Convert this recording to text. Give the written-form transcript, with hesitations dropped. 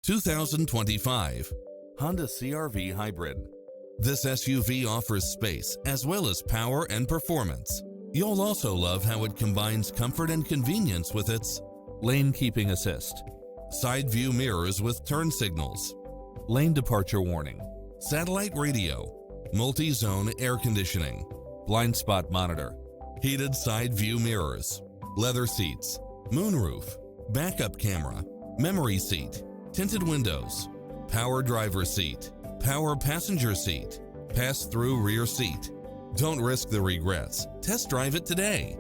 2025 Honda CR-V Hybrid. This SUV offers space as well as power and performance. You'll also love how it combines comfort and convenience with its lane keeping assist, side view mirrors with turn signals, lane departure warning, satellite radio, multi-zone air conditioning, blind spot monitor, heated side view mirrors, leather seats, moonroof, backup camera, memory seat, tinted windows, power driver seat, power passenger seat, pass-through rear seat. Don't risk the regrets. Test drive it today.